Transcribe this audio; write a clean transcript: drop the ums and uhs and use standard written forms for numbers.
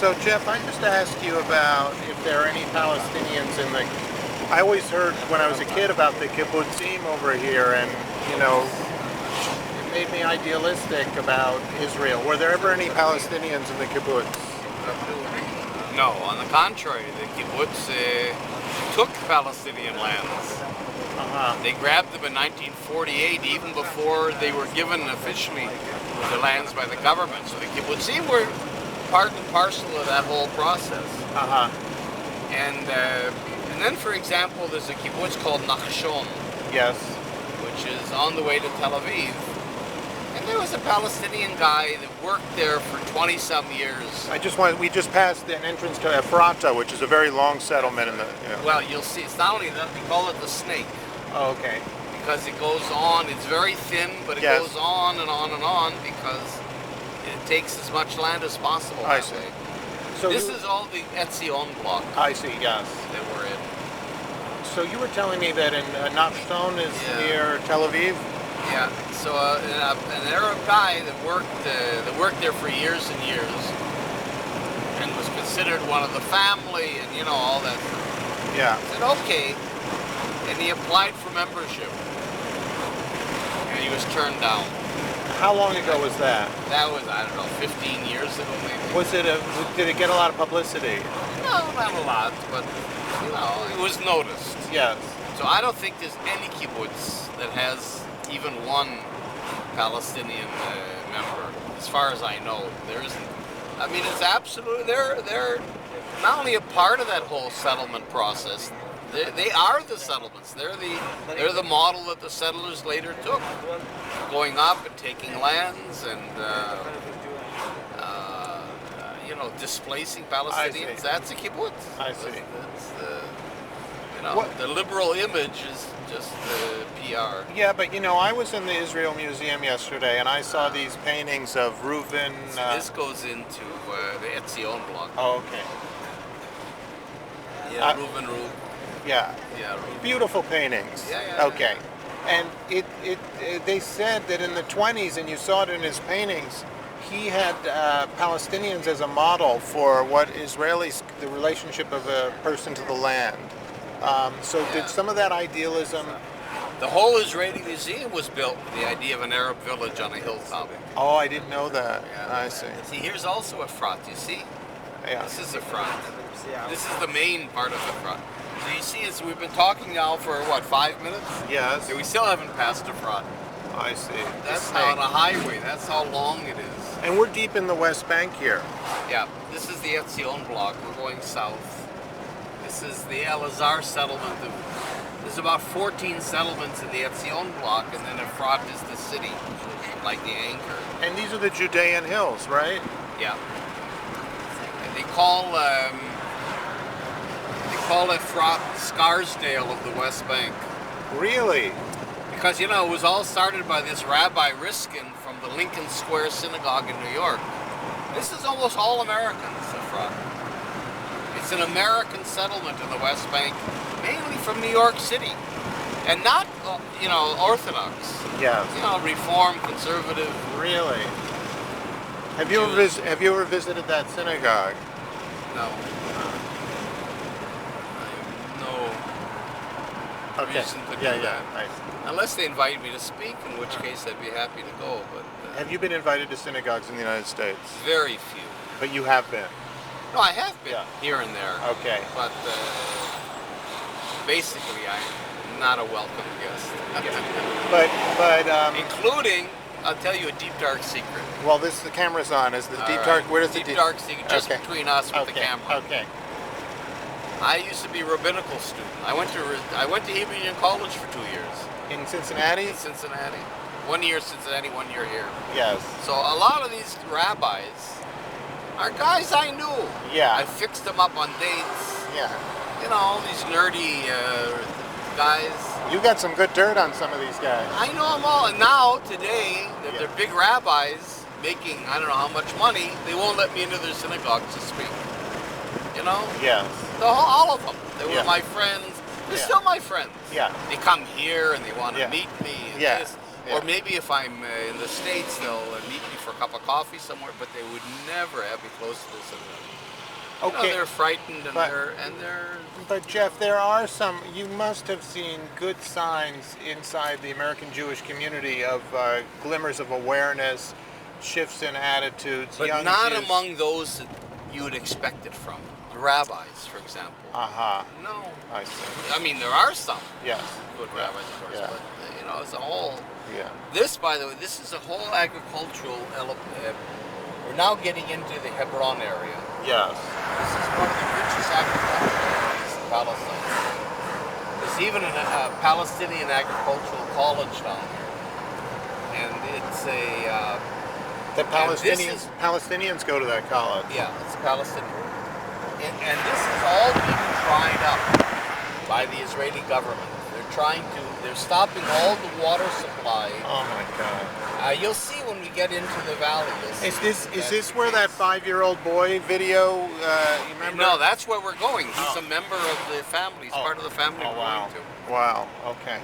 So, Jeff, I just asked you about if there are any Palestinians in the. I always heard when I was a kid about the kibbutzim over here, and you know, it made me idealistic about Israel. Were there ever any Palestinians in the kibbutz? No, on the contrary, the kibbutz took Palestinian lands. They grabbed them in 1948, even before they were given officially the lands by the government. So the kibbutzim were part and parcel of that whole process. And then, for example, there's a kibbutz called Nachshon. Yes. Which is on the way to Tel Aviv. And there was a Palestinian guy that worked there for 20-some years. We just passed an entrance to Ephrata, which is a very long settlement in the. Well, you'll see. It's not only that, they call it the snake. Oh, okay. Because it goes on. It's very thin, but it goes on and on and on because it takes as much land as possible. I see. Way. So this is all the Etzion block. I see. Yes. That we're in. So you were telling me that in Nachshon is near Tel Aviv. Yeah. So an Arab guy that worked there for years and years, and was considered one of the family, and you know all that. Yeah. Said okay, and he applied for membership, and he was turned down. How long ago was that? That was, I don't know, 15 years ago maybe. Did it get a lot of publicity? No, not a lot, but you know, it was noticed. Yes. So I don't think there's any kibbutz that has even one Palestinian member, as far as I know. There isn't. I mean, it's absolutely, they're not only a part of that whole settlement process, they are the settlements. They're the model that the settlers later took, going up and taking lands and you know, displacing Palestinians. That's a kibbutz. I see. That's the liberal image is just the PR. Yeah, but you know, I was in the Israel Museum yesterday, and I saw these paintings of Reuven. So this goes into the Etzion block. Oh, okay. Yeah, Reuven. Yeah. Yeah, Reuven. Beautiful paintings. Yeah. Okay. And they said that in the 20s, and you saw it in his paintings, he had Palestinians as a model for what the relationship of a person to the land. Did some of that idealism... The whole Israeli museum was built with the idea of an Arab village on a hilltop. Oh, I didn't know that. Yeah. I see. See, here's also a front, you see? Yeah. This is a front. This is the main part of the front. So you see, as we've been talking now for, what, 5 minutes? Yes. We still haven't passed the front. I see. That's not a highway. That's how long it is. And we're deep in the West Bank here. Yeah. This is the Etzion block. We're going south. This is the Elazar settlement. There's about 14 settlements in the Etzion block, and then Efrat is the city, like the anchor. And these are the Judean hills, right? Yeah. And they call Efrat Scarsdale of the West Bank. Really? Because, you know, it was all started by this Rabbi Riskin from the Lincoln Square Synagogue in New York. This is almost all Americans, Efrat. It's an American settlement in the West Bank, mainly from New York City. And not, you know, Orthodox. Yes. You know, Reform, conservative. Really? Have you ever visited that synagogue? No. No reason to do that. Nice. Unless they invite me to speak, in which case I'd be happy to go. But have you been invited to synagogues in the United States? Very few. But you have been? No, I have been here and there. Okay. But basically, I'm not a welcome guest. But including, I'll tell you a deep dark secret. Well, the camera's on. Is the dark? Where does deep dark secret? Just between us with the camera. Okay. I used to be a rabbinical student. I went to Hebrew Union College for 2 years. In Cincinnati? In Cincinnati. 1 year Cincinnati, 1 year here. Yes. So a lot of these rabbis are guys I knew. Yeah. I fixed them up on dates. Yeah. You know, all these nerdy guys. You got some good dirt on some of these guys. I know them all. And now, today, that they're big rabbis making I don't know how much money, they won't let me into their synagogues to speak. You know? Yes. All of them. They were my friends. They're still my friends. Yeah. They come here and they want to meet me. And this. Yeah. Or maybe if I'm in the States, they'll meet me for a cup of coffee somewhere, but they would never have me close to the synagogue. Okay. they're frightened and But- they're. But Jeff, there are some. You must have seen good signs inside the American Jewish community of glimmers of awareness, shifts in attitudes. But young not Jews. among those that you would expect it from. The rabbis, for example. No. I see. I mean, there are some Yes. good rabbis, of course, Yeah. but as a whole. Yeah. This, by the way, this is a whole agricultural element. We're now getting into the Hebron area. Yes. This is one of the richest agricultural areas in Palestine. There's even a Palestinian agricultural college down here, and it's a. The Palestinians- Palestinians go to that college. Yeah, it's Palestinian. And this is all being dried up by the Israeli government. They're stopping all the water supply. Oh my God. You'll see when we get into the valley. Is this where that 5-year-old boy video? You remember? No, that's where we're going. He's Oh. a member of the family. He's part of the family Oh we're wow. going to. Wow. Okay.